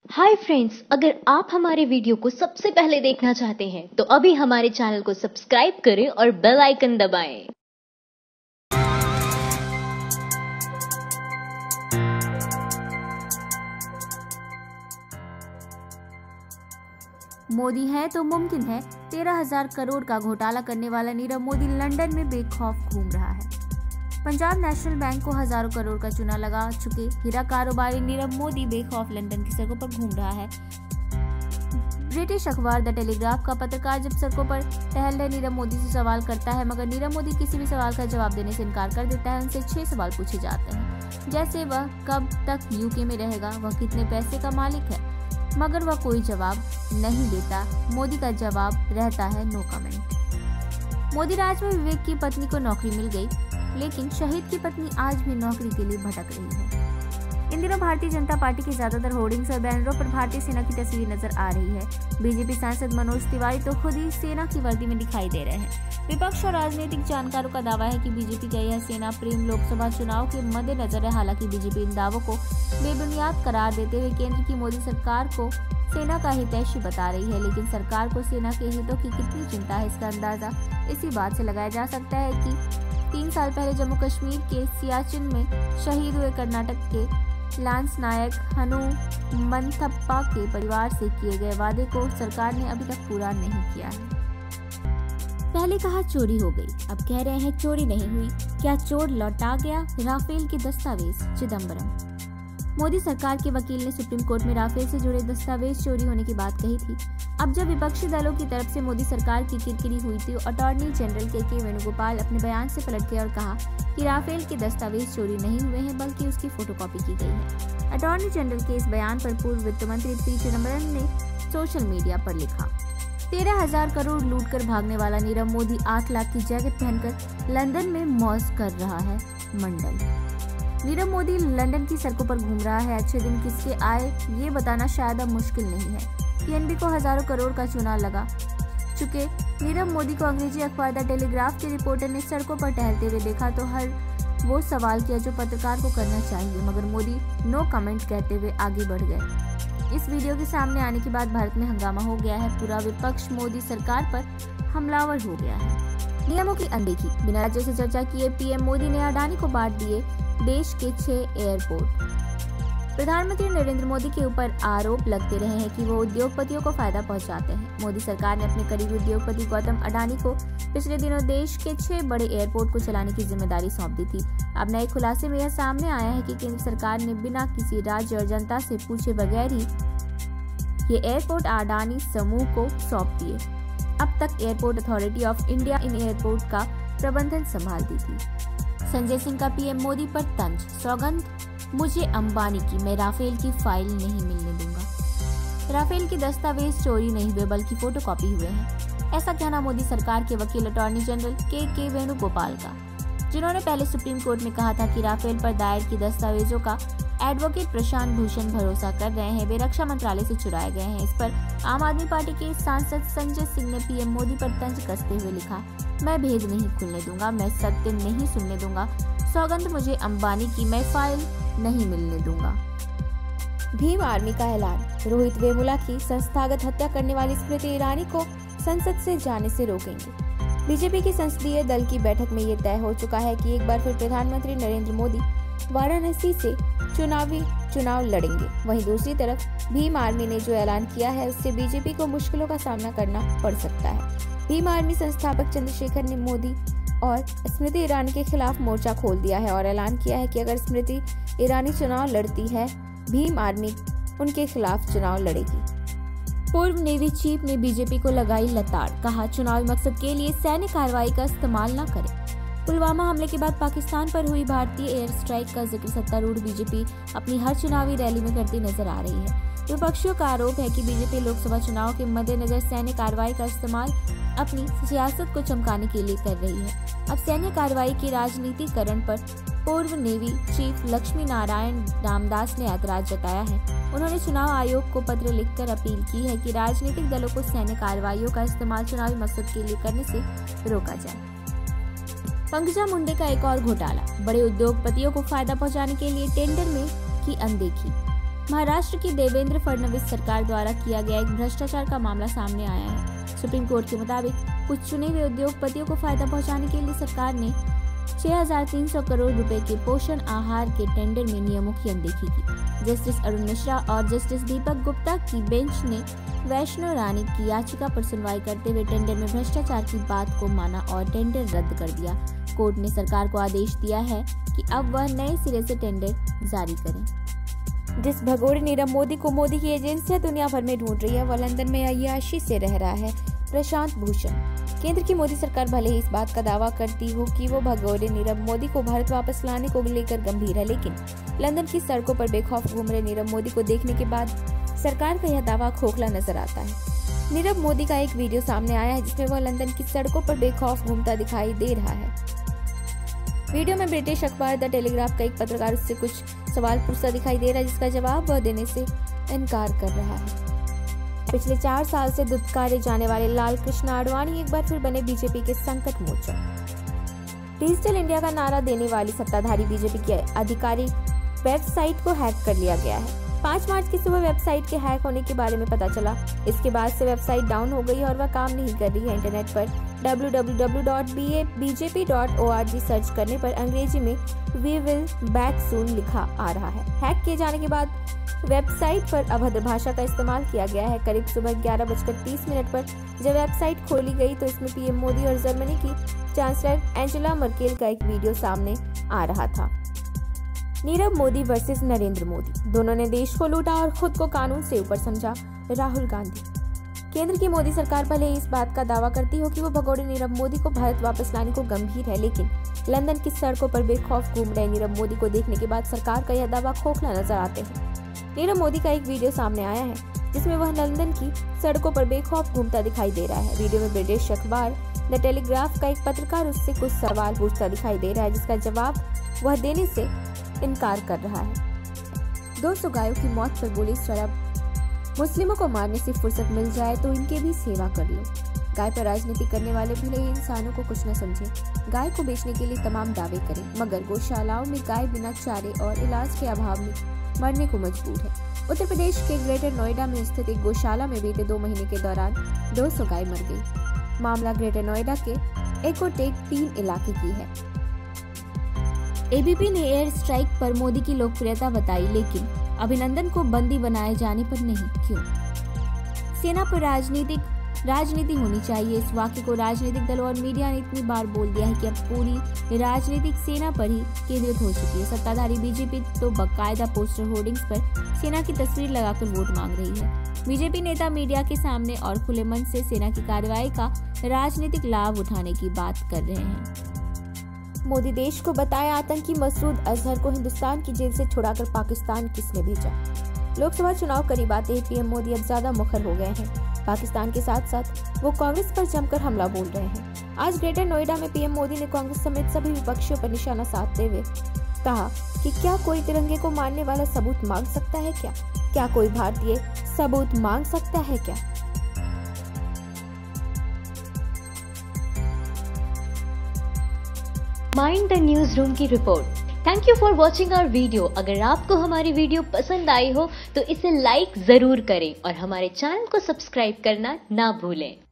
Hi friends, अगर आप हमारे वीडियो को सबसे पहले देखना चाहते हैं तो अभी हमारे चैनल को सब्सक्राइब करें और बेल आइकन दबाएं। मोदी है तो मुमकिन है। 13,000 करोड़ का घोटाला करने वाला नीरव मोदी लंदन में बेखौफ घूम रहा है। पंजाब नेशनल बैंक को हजारों करोड़ का चूना लगा चुके हीरा कारोबारी नीरव मोदी बेखौफ लंदन की सड़कों पर घूम रहा है। ब्रिटिश अखबार द टेलीग्राफ का पत्रकार जब सड़कों पर टहल रहे नीरव मोदी से सवाल करता है, मगर नीरव मोदी किसी भी सवाल का जवाब देने से इनकार कर देता है। उनसे 6 सवाल पूछे जाते हैं, जैसे वह कब तक यूके में रहेगा, वह कितने पैसे का मालिक है, मगर वह कोई जवाब नहीं देता। मोदी का जवाब रहता है नो कमेंट। मोदी राज में विवेक की पत्नी को नौकरी मिल गई, लेकिन शहीद की पत्नी आज भी नौकरी के लिए भटक रही है। इन दिनों भारतीय जनता पार्टी की ज्यादातर होर्डिंग्स और बैनरों पर भारतीय सेना की तस्वीर नजर आ रही है। बीजेपी सांसद मनोज तिवारी तो खुद ही सेना की वर्दी में दिखाई दे रहे हैं। विपक्ष और राजनीतिक जानकारों का दावा है कि बीजेपी का यह सेना प्रेम लोकसभा चुनाव के मद्देनजर है। हालांकि बीजेपी इन दावों को बेबुनियाद करार देते हुए केंद्र की मोदी सरकार को सेना का हितैषी बता रही है, लेकिन सरकार को सेना के हितों की कितनी चिंता है, इसका अंदाजा इसी बात से लगाया जा सकता है कि 3 साल पहले जम्मू कश्मीर के सियाचिन में शहीद हुए कर्नाटक के लांस नायक हनुमंथप्पा के परिवार से किए गए वादे को सरकार ने अभी तक पूरा नहीं किया है। पहले कहा चोरी हो गई, अब कह रहे हैं चोरी नहीं हुई। क्या चोर लौटा गया? राफेल के दस्तावेज चिदम्बरम। मोदी सरकार के वकील ने सुप्रीम कोर्ट में राफेल से जुड़े दस्तावेज चोरी होने की बात कही थी। अब जब विपक्षी दलों की तरफ से मोदी सरकार की किरकिरी हुई थी, अटॉर्नी जनरल के वेणुगोपाल अपने बयान से पलट गए और कहा कि राफेल के दस्तावेज चोरी नहीं हुए हैं, बल्कि उसकी फोटोकॉपी की गई है। अटॉर्नी जनरल के इस बयान पर पूर्व वित्त मंत्री पी चिदम्बरम ने सोशल मीडिया पर लिखा, 13,000 करोड़ लूटकर भागने वाला नीरव मोदी 8 लाख की जैकेट पहनकर लंदन में मौज कर रहा है। मंडल। नीरव मोदी लंदन की सड़कों पर घूम रहा है। अच्छे दिन किसके आए ये बताना शायद अब मुश्किल नहीं है। पीएनबी को हजारों करोड़ का चूना लगा चुके नीरव मोदी को अंग्रेजी अखबार द टेलीग्राफ के रिपोर्टर ने सड़कों पर टहलते हुए देखा तो हर वो सवाल किया जो पत्रकार को करना चाहिए, मगर मोदी नो कमेंट कहते हुए आगे बढ़ गए। इस वीडियो के सामने आने के बाद भारत में हंगामा हो गया है। पूरा विपक्ष मोदी सरकार पर हमलावर हो गया है। नियमों की अनदेखी, बिना राज्यों से चर्चा किए पीएम मोदी ने अडानी को बांट दिए देश के 6 एयरपोर्ट। प्रधानमंत्री नरेंद्र मोदी के ऊपर आरोप लगते रहे हैं कि वो उद्योगपतियों को फायदा पहुंचाते हैं। मोदी सरकार ने अपने करीबी उद्योगपति गौतम अडानी को पिछले दिनों देश के 6 बड़े एयरपोर्ट को चलाने की जिम्मेदारी सौंप दी थी। अब नए खुलासे में यह सामने आया है कि केंद्र सरकार ने बिना किसी राज्य और जनता से पूछे बगैर ही ये एयरपोर्ट अडानी समूह को सौंप दिए। अब तक airport authority of India in airport का प्रबंधन संभालती थी। संजय सिंह का पीएम मोदी पर तंज, सौगंध मुझे अंबानी की, मैं राफेल की फाइल नहीं मिलने दूंगा। राफेल के दस्तावेज चोरी नहीं हुए बल्कि फोटोकॉपी हुए हैं, ऐसा कहना मोदी सरकार के वकील अटॉर्नी जनरल के वेणुगोपाल का, जिन्होंने पहले सुप्रीम कोर्ट में कहा था कि राफेल पर दायर की दस्तावेजों का एडवोकेट प्रशांत भूषण भरोसा कर रहे हैं, वे रक्षा मंत्रालय से चुराए गए हैं। इस पर आम आदमी पार्टी के सांसद संजय सिंह ने पीएम मोदी पर तंज कसते हुए लिखा, मैं भेद नहीं खुलने दूंगा, मैं सत्य नहीं सुनने दूंगा, सौगंध मुझे अंबानी की, मैं फाइल नहीं मिलने दूंगा। भीम आर्मी का ऐलान, रोहित वेमुला की संस्थागत हत्या करने वाली स्मृति ईरानी को संसद से जाने से रोकेंगे। बीजेपी की संसदीय दल की बैठक में ये तय हो चुका है कि एक बार फिर प्रधानमंत्री नरेंद्र मोदी वाराणसी से चुनाव लड़ेंगे। वहीं दूसरी तरफ भीम आर्मी ने जो ऐलान किया है उससे बीजेपी को मुश्किलों का सामना करना पड़ सकता है। भीम आर्मी संस्थापक चंद्रशेखर ने मोदी और स्मृति ईरानी के खिलाफ मोर्चा खोल दिया है और ऐलान किया है कि अगर स्मृति ईरानी चुनाव लड़ती है, भीम आर्मी उनके खिलाफ चुनाव लड़ेगी। पूर्व नेवी चीफ ने बीजेपी को लगाई लताड़, कहा चुनावी मकसद के लिए सैन्य कार्रवाई का इस्तेमाल न करें। पुलवामा हमले के बाद पाकिस्तान पर हुई भारतीय एयर स्ट्राइक का जिक्र सत्तारूढ़ बीजेपी अपनी हर चुनावी रैली में करती नजर आ रही है। विपक्षियों का आरोप है कि बीजेपी लोकसभा चुनाव के मद्देनजर सैन्य कार्रवाई का इस्तेमाल अपनी सियासत को चमकाने के लिए कर रही है। अब सैन्य कार्रवाई के राजनीतिकरण पर पूर्व नेवी चीफ लक्ष्मी नारायण रामदास ने ऐतराज जताया है। उन्होंने चुनाव आयोग को पत्र लिखकर अपील की है कि राजनीतिक दलों को सैन्य कार्रवाइयों का इस्तेमाल चुनावी मकसद के लिए करने से रोका जाए। पंकजा मुंडे का एक और घोटाला, बड़े उद्योगपतियों को फायदा पहुंचाने के लिए टेंडर में की अनदेखी। महाराष्ट्र की देवेंद्र फडणवीस सरकार द्वारा किया गया एक भ्रष्टाचार का मामला सामने आया है। सुप्रीम कोर्ट के मुताबिक कुछ चुने हुए उद्योगपतियों को फायदा पहुंचाने के लिए सरकार ने 6,300 करोड़ रुपए के पोषण आहार के टेंडर में नियमों की अनदेखी की। जस्टिस अरुण मिश्रा और जस्टिस दीपक गुप्ता की बेंच ने वैष्णो रानी की याचिका पर सुनवाई करते हुए टेंडर में भ्रष्टाचार की बात को माना और टेंडर रद्द कर दिया। कोर्ट ने सरकार को आदेश दिया है कि अब वह नए सिरे से टेंडर जारी करें। जिस भगोड़े नीरव मोदी को मोदी की एजेंसियां दुनिया भर में ढूंढ रही है, वह लंदन में अय्याशी से रह रहा है। प्रशांत भूषण। केंद्र की मोदी सरकार भले ही इस बात का दावा करती हो कि वो भगोड़े नीरव मोदी को भारत वापस लाने को लेकर गंभीर है, लेकिन लंदन की सड़कों पर बेखौफ घूम रहे नीरव मोदी को देखने के बाद सरकार का यह दावा खोखला नजर आता है। नीरव मोदी का एक वीडियो सामने आया है जिसमें वह लंदन की सड़कों पर बेखौफ घूमता दिखाई दे रहा है। वीडियो में ब्रिटिश अखबार द टेलीग्राफ का एक पत्रकार उससे कुछ सवाल पूछता दिखाई दे रहा है, जिसका जवाब वह देने से इनकार कर रहा है। पिछले 4 साल से दुत्कारे जाने वाले लाल कृष्ण आडवाणी एक बार फिर बने बीजेपी के संकट मोचक। डिजिटल इंडिया का नारा देने वाली सत्ताधारी बीजेपी की आधिकारिक वेबसाइट को हैक कर लिया गया है। 5 मार्च की सुबह वेबसाइट के हैक होने के बारे में पता चला। इसके बाद से वेबसाइट डाउन हो गई और वह काम नहीं कर रही है। इंटरनेट पर www.bjp.org सर्च करने पर अंग्रेजी में वी विल बैक सून लिखा आ रहा है। हैक किए जाने के बाद वेबसाइट पर अभद्र भाषा का इस्तेमाल किया गया है। करीब सुबह 11:30 पर जब वेबसाइट खोली गई तो इसमें पीएम मोदी और जर्मनी की चांसलर एंजेला मर्केल का एक वीडियो सामने आ रहा था। नीरव मोदी वर्सेस नरेंद्र मोदी, दोनों ने देश को लूटा और खुद को कानून से ऊपर समझा। राहुल गांधी। केंद्र की मोदी सरकार भले इस बात का दावा करती हो कि वो भगोड़े नीरव मोदी को भारत वापस लाने को गंभीर है, लेकिन लंदन की सड़कों पर बेखौफ घूम रहे नीरव मोदी को देखने के बाद सरकार का यह दावा खोखला नजर आते हैं। नीरव मोदी का एक वीडियो सामने आया है जिसमें वह लंदन की सड़कों पर बेखौफ घूमता दिखाई दे रहा है। वीडियो में ब्रिटिश अखबार द टेलीग्राफ का एक पत्रकार उससे कुछ सवाल पूछता दिखाई दे रहा है, जिसका जवाब वह देने से इनकार कर रहा है। 200 गायों की मौत पर बोली सौरभ, मुस्लिमों को मारने से फुर्सत मिल जाए तो इनके भी सेवा कर लो। गाय पर राजनीति करने वाले भले ही इंसानों को कुछ न समझे, गाय को बेचने के लिए तमाम दावे करें, मगर गौशालाओं में गाय बिना चारे और इलाज के अभाव में मरने को मजबूर है। उत्तर प्रदेश के ग्रेटर नोएडा में स्थित एक गौशाला में बीते 2 महीने के दौरान 200 गाय मर गई। मामला ग्रेटर नोएडा के एकोटेक 3 इलाके की है। एबीपी ने एयर स्ट्राइक पर मोदी की लोकप्रियता बताई, लेकिन अभिनंदन को बंदी बनाए जाने पर नहीं। क्यों? सेना पर राजनीति होनी चाहिए। इस वाक्य को राजनीतिक दलों और मीडिया ने इतनी बार बोल दिया है कि अब पूरी राजनीतिक सेना पर ही केंद्रित हो चुकी है। सत्ताधारी बीजेपी तो बाकायदा पोस्टर होर्डिंग्स पर सेना की तस्वीर लगाकर वोट मांग रही है। बीजेपी नेता मीडिया के सामने और खुले मन से सेना की कार्रवाई का राजनीतिक लाभ उठाने की बात कर रहे हैं। मोदी देश को बताया आतंकी मसूद अजहर को हिंदुस्तान की जेल से छुड़ाकर पाकिस्तान किसने भेजा। लोकसभा चुनाव करीब आते ही पीएम मोदी अब ज्यादा मुखर हो गए हैं। पाकिस्तान के साथ साथ वो कांग्रेस पर जमकर हमला बोल रहे हैं। आज ग्रेटर नोएडा में पीएम मोदी ने कांग्रेस समेत सभी विपक्षियों पर निशाना साधते हुए कहा कि क्या कोई तिरंगे को मारने वाला सबूत मांग सकता है क्या कोई भारतीय सबूत मांग सकता है क्या? माइंड द न्यूज रूम की रिपोर्ट। Thank you for watching our video. अगर आपको हमारी वीडियो पसंद आई हो तो इसे लाइक जरूर करें और हमारे चैनल को सब्सक्राइब करना ना भूलें।